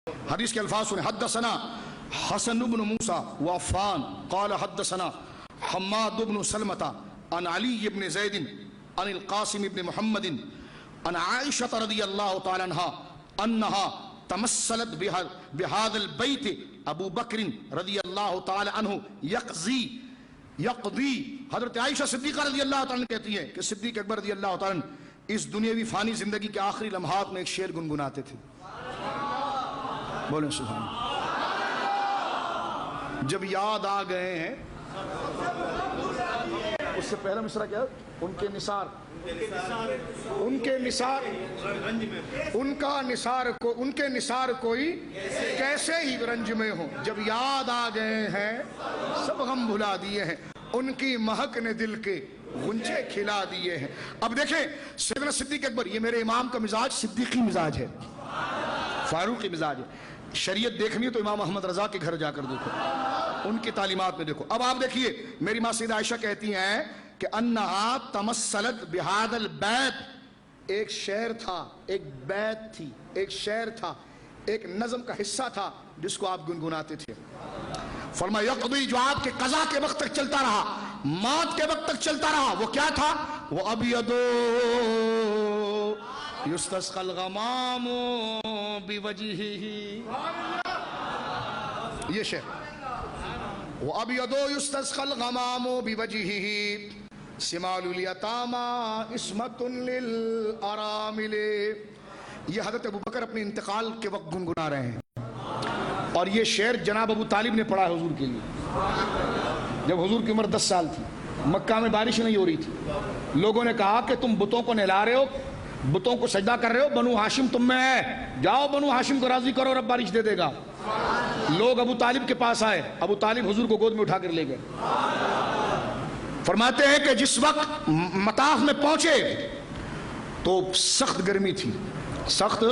حدیث کے الفاظ سنیں. حدثنا حسن بن موسیٰ وعفان قال حدثنا حماد بن سلمة عن علی بن زید عن القاسم بن محمد عن عائشة رضی اللہ تعالی عنہ انہا تمثلت بهذا البیت ابو بکر رضی اللہ تعالی عنہ یقضی. حضرت عائشہ صدیقہ رضی اللہ تعالی عنہ کہتی ہیں کہ صدیق اکبر رضی اللہ تعالی عنہ اس دنیاوی فانی زندگی کے آخری لمحات میں ایک شعر گنگناتے تھے. بولیں سبحان اللہ. جب یاد آ گئے ہیں اس سے پہلا مصرع کیا؟ ان کے نثار ان کے نثار کوئی کیسے ہی رنج میں ہو. جب یاد آ گئے ہیں سب غم بھلا دیے ہیں, ان کی مہک نے دل کے غنچے کھلا دیے ہیں. اب دیکھیں سیدنا صدیق اکبر, یہ میرے امام کا مزاج صدیقی مزاج ہے, فاروقی مزاج ہے. شریعت دیکھنی ہے تو امام احمد رضا کے گھر جا کر دیکھو, ان کی تعلیمات میں دیکھو. اب آپ دیکھیے میری ماں سیدہ عائشہ کہتی ہیں کہ انہا تمثلت بہذا البیت, ایک شعر تھا, ایک بیت تھی, ایک شعر تھا, ایک نظم کا حصہ تھا جس کو آپ گنگناتے تھے. فرمایا یقضی, جو آپ کے قضا کے وقت تک چلتا رہا, موت کے وقت تک چلتا رہا, وہ کیا تھا؟ وہ ابیض یستسقی الغمام بوجہہ, یہ شعر. وہ ابیض یستسقی الغمام بوجہہ سمال الیتامی عصمۃ للارامل. یہ حضرت ابوبکر اپنے انتقال کے وقت گنگنا رہے ہیں, اور یہ شعر جناب ابو طالب نے پڑھا ہے حضور کے لیے جب حضور کی عمر 10 سال تھی. مکہ میں بارش نہیں ہو رہی تھی, لوگوں نے کہا کہ تم بتوں کو نہلا رہے ہو, بتوں کو سجدہ کر رہے ہو, بنو ہاشم تم میں ہے, جاؤ بنو ہاشم کو راضی کرو, رب بارش دے دے گا. لوگ ابو طالب کے پاس آئے, ابو طالب حضور کو گود میں اٹھا کر لے گئے. فرماتے ہیں کہ جس وقت مطاف میں پہنچے تو سخت گرمی تھی, سخت.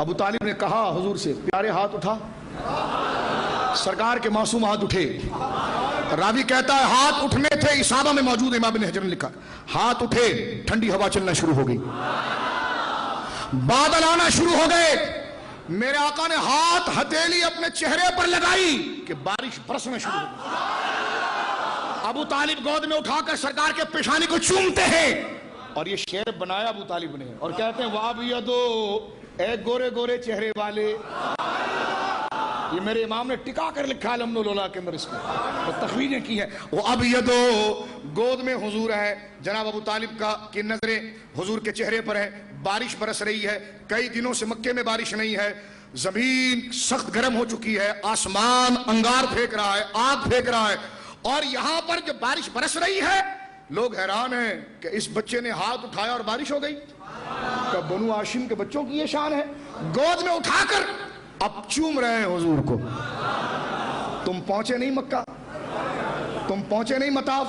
ابو طالب نے کہا حضور سے, پیارے ہاتھ اٹھا. سرکار کے معصوم ہاتھ اٹھے. راوی کہتا ہے ہاتھ اٹھنے تھے, اصابہ میں موجود, امام ابن حجر نے لکھا, ہاتھ اٹھے, ٹھنڈی ہوا چلنا شروع ہو گئی, بادل آنا شروع ہو گئے. میرے آقا نے ہاتھ ہتھیلی اپنے چہرے پر لگائی کہ بارش برسنا شروع ہو گئی. ابو طالب گود میں اٹھا کر سرکار کے پیشانی کو چومتے ہیں, اور یہ شعر بنایا ابو طالب نے, اور کہتے ہیں وَأَبْيَضُ, اے گورے گورے چہرے والے. یہ میرے امام نے ٹکا کر لکھا ہے الحمد للہ کے اندر, اس کو اور تخریجیں کی ہے. وَأَبْيَضُ, گود میں حضور ہے, جناب ابو طالب کی نظریں حضور کے چہرے پر ہے. بارش برس رہی ہے, کئی دنوں سے مکے میں بارش نہیں ہے, زمین سخت گرم ہو چکی ہے, آسمان انگار پھینک رہا ہے, آگ پھینک رہا ہے, اور یہاں پر جب بارش برس رہی ہے لوگ حیران ہیں کہ اس بچے نے ہاتھ اٹھایا اور بارش ہو گئی. کہ بنو ہاشم کے بچوں کی یہ شان ہے, گود میں اٹھا کر اب چوم رہے ہیں حضور کو. تم پہنچے نہیں مکہ, تم پہنچے نہیں مطاف,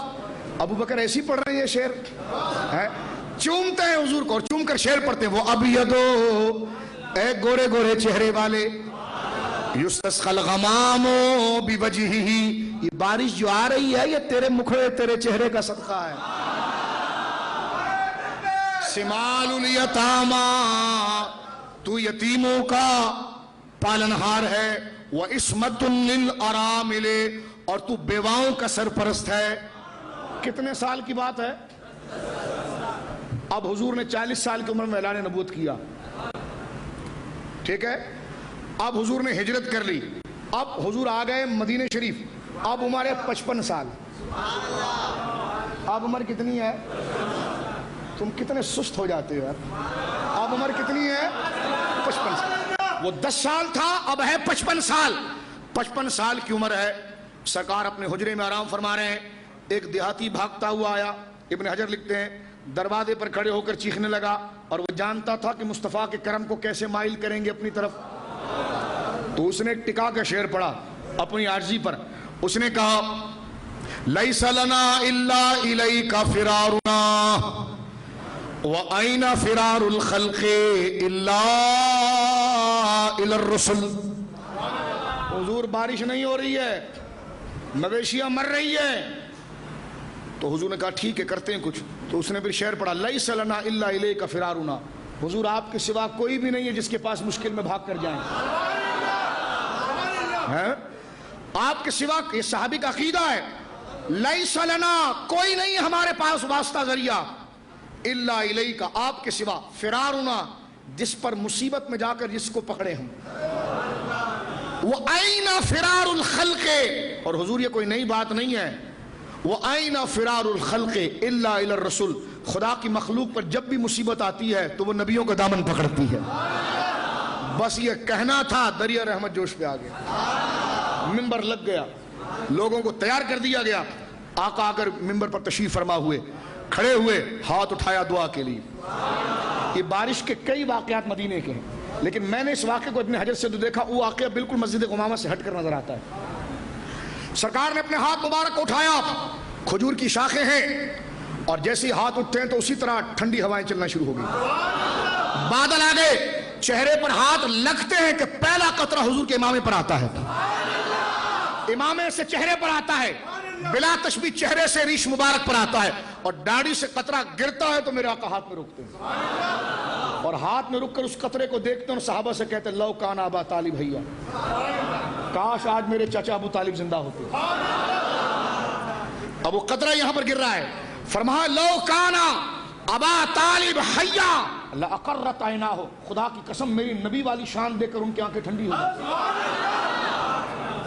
ابو بکر ایسی پڑھ رہے ہیں یہ شعر ہے, چومتے ہیں حضور کو, اور چوم کر شعر پڑھتے ہیں. وہ ابیض, اے گورے گورے چہرے والے, یستسقی الغمام بوجہہ, یہ بارش جو آ رہی ہے یہ تیرے مکھڑے تیرے چہرے کا صدقہ ہے. سمال الیتامی, تو یتیموں کا پالنہار ہے. وعصمۃ للارامل, اور تو بیواؤں کا سرپرست ہے. کتنے سال کی بات ہے؟ اب حضور نے 40 سال کی عمر میں اعلان نبوت کیا, ٹھیک ہے. اب حضور نے ہجرت کر لی, اب حضور آ گئے مدینہ شریف, اب عمر ہے 55 سال. اب عمر کتنی ہے؟ تم کتنے سست ہو جاتے ہو یار. اب عمر کتنی ہے؟ 55 سال. وہ 10 سال تھا, اب ہے 55 سال. 55 سال کی عمر ہے. سرکار اپنے حجرے میں آرام فرما رہے ہیں. ایک دیہاتی بھاگتا ہوا آیا, ابن حجر لکھتے ہیں دروازے پر کھڑے ہو کر چیخنے لگا, اور وہ جانتا تھا کہ مصطفیٰ کے کرم کو کیسے مائل کریں گے اپنی طرف. تو اس نے ٹکا کا شعر پڑھا اپنی عاجزی پر. اس نے کہا لیس لنا الا الیک فرارنا وَأَيْنَ فِرَارُ الْخَلْقِ إِلَّا إِلَى الرُّسُلِ. حضور بارش نہیں ہو رہی ہے, مویشیاں مر رہی ہے. تو حضور نے کہا ٹھیک ہے کرتے ہیں کچھ. تو اس نے پھر شعر پڑھا لَيْسَ لَنَا إِلَّا إِلَيْكَ فِرَارُنَا, حضور آپ کے سوا کوئی بھی نہیں ہے جس کے پاس مشکل میں بھاگ کر جائیں. ہے آپ کے سوا. یہ صحابی کا عقیدہ ہے, لیس لنا, کوئی نہیں ہمارے پاس واسطہ ذریعہ, الا الیک, آپ کے سوا, فرارنا, جس پر مصیبت میں جا کر جس کو پکڑے ہم. وَأَيْنَ فِرَارُ الْخَلْقِ, اور حضور یہ کوئی نئی بات نہیں ہے, وَأَيْنَ فِرَارُ الْخَلْقِ إِلَّا إِلَى الرَّسُولِ, خدا کی مخلوق پر جب بھی مصیبت آتی ہے تو وہ نبیوں کا دامن پکڑتی ہے. بس یہ کہنا تھا, دریا رحمت جوش پہ آ گیا, منبر لگ گیا, لوگوں کو تیار کر دیا گیا. آقا آ کر منبر پر تشریف فرما ہوئے, کھڑے ہوئے, ہاتھ اٹھایا دعا کے لیے. یہ بارش کے کئی واقعات مدینے کے ہیں, لیکن میں نے اس واقعے کو ابن حجر سے جو دیکھا وہ واقعہ بالکل مسجد غمامہ سے ہٹ کر نظر آتا ہے. سرکار نے اپنے ہاتھ مبارک کو اٹھایا, کھجور کی شاخیں ہیں, اور جیسے ہی ہاتھ اٹھتے ہیں تو اسی طرح ٹھنڈی ہوائیں چلنا شروع ہو گئی, بادل آ گئے, چہرے پر ہاتھ لگتے ہیں کہ پہلا قطرہ حضور کے امامے پر آتا ہے, امامے سے چہرے پر آتا ہے, بلا تشبیہ چہرے سے ریش مبارک پر آتا ہے, اور داڑھی سے قطرہ گرتا ہے تو میرے آقا ہاتھ میں رکتے ہیں, اور ہاتھ میں رک کر اس قطرے کو دیکھتے ہیں اور صحابہ سے کہتے ہیں لو کان ابا طالب بھیا, کاش آج میرے چچا ابو طالب زندہ ہوتے. اب وہ قطرہ یہاں پر گر رہا ہے, فرمایا لو کان ابا طالب حیا لاقرت عیناہ, خدا کی قسم میری نبی والی شان دیکھ کر ان کی آنکھیں ٹھنڈی ہو گئی.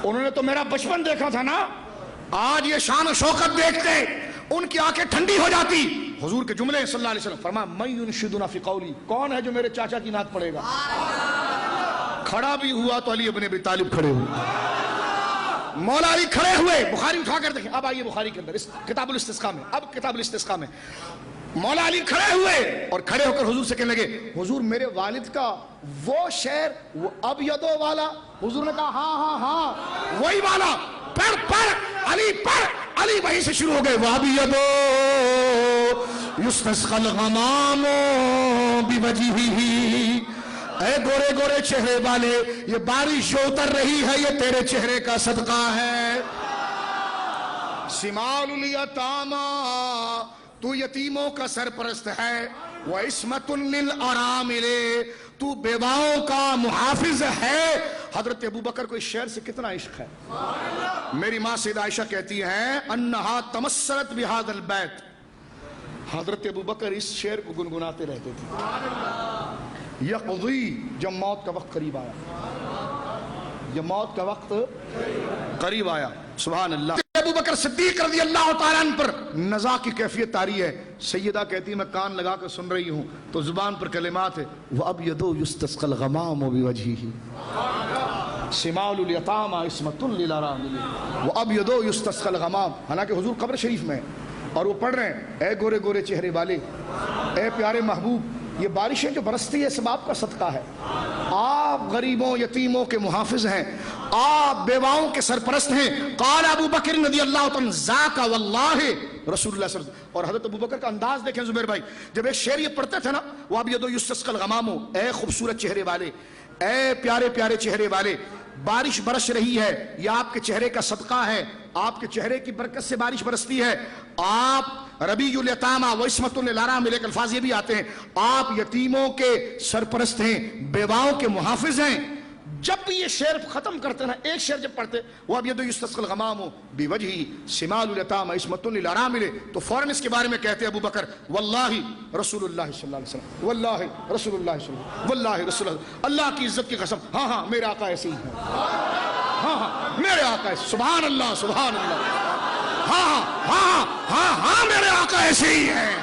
انہوں نے تو میرا بچپن دیکھا تھا نا, آج یہ شان و شوکت دیکھتے ان کی آنکھیں ٹھنڈی ہو جاتی. حضور کے جملے صلی اللہ علیہ وسلم, فرمایا من ینشدنا فی قولی, کون ہے جو میرے چاچا کی نعت پڑھے گا. کھڑا بھی ہوا تو علی ابن ابی طالب کھڑے ہوئے, مولا علی کھڑے ہوئے. بخاری اٹھا کر دیکھیں, اب آئیے بخاری کے اندر اس کتاب الاستسقاء میں, اب کتاب الاستسقاء میں مولا علی کھڑے ہوئے اور کھڑے ہو کر حضور سے کہنے لگے حضور میرے والد کا وہ شعر وہ ابیضو والا. حضور نے کہا ہاں ہاں ہاں وہی والا, پڑھ پڑھ علی پڑھ. علی وہیں سے شروع ہو گئے, وابیضو یستسقى الغمام بوجهه, اے گورے گورے چہرے والے, یہ بارش جو اتر رہی ہے یہ تیرے چہرے کا صدقہ ہے. شمال الیتاما, تو یتیموں کا سرپرست ہے. وعصمۃ للارامل, تو بیواؤں کا محافظ ہے. حضرت ابوبکر کو اس شعر سے کتنا عشق ہے. میری ماں سیدہ عائشہ کہتی ہیں انہا تمثلت بہذا البیت, حضرت ابوبکر اس شعر کو گنگناتے رہتے تھے. یقضی, جب موت کا وقت قریب آیا, جب موت کا وقت قریب آیا, سبحان اللہ. ابوبکر صدیق رضی اللہ تعالیٰ عنہ پر نزا کی کیفیت طاری ہے. سیدہ کہتی ہے میں کان لگا کر سن رہی ہوں تو زبان پر کلمات ہے وَأَبْيَضُ يُسْتَسْقَى الْغَمَامُ بِوَجْهِهِ شِمَالُ الْيَتَامَى عِصْمَةٌ لِلْأَرَامِلِ وَأَبْيَضُ يُسْتَسْقَى الْغَمَامُ. حالانکہ حضور قبر شریف میں اور وہ پڑھ رہے ہیں اے گورے گورے چہرے والے, اے پیارے محبوب, یہ بارشیں جو برستی ہے سب آپ کا صدقہ ہے. آپ غریبوں یتیموں کے محافظ ہیں, آپ بیواؤں کے سرپرست ہیں. قال ابو بکر رضی اللہ عنہ ذاک واللہ رسول اللہ صلی اللہ علیہ وسلم. اور حضرت ابو بکر کا انداز دیکھیں زبیر بھائی, جب ایک شعر یہ پڑھتے تھے نا وَأَبْيَضُ يُسْتَسْقَى الْغَمَامُ, اے خوبصورت چہرے والے, اے پیارے پیارے چہرے والے, بارش برس رہی ہے, یہ آپ کے چہرے کا صدقہ ہے, آپ کے چہرے کی برکت سے بارش برستی ہے. آپ ربیع الیتاما وعصمۃ للارامل, ایک الفاظ یہ بھی آتے ہیں, آپ یتیموں کے سرپرست ہیں, بیواؤں کے محافظ ہیں. جب بھی یہ شعر ختم کرتے نا, ایک شعر جب پڑھتے وَأَبْيَضُ يُسْتَسْقَى الْغَمَامُ بِوَجْهِهِ شِمَالُ الْيَتَامَى عِصْمَةٌ لِلْأَرَامِلِ. تو فوراً اس کے بارے میں کہتے ابو بکر واللہ رسول اللہ صلی اللہ علیہ وسلم, واللہ رسول اللہ صلی اللہ علیہ وسلم, واللہ رسول اللہ, اللہ کی عزت کی قسم, ہاں ہاں میرے آقا ایسے ہی ہیں, ہاں ہاں میرے آقا ایسے, سبحان اللہ سبحان اللہ, ہاں ہاں ہاں ہاں ہاں میرے آقا ایسے ہی ہیں.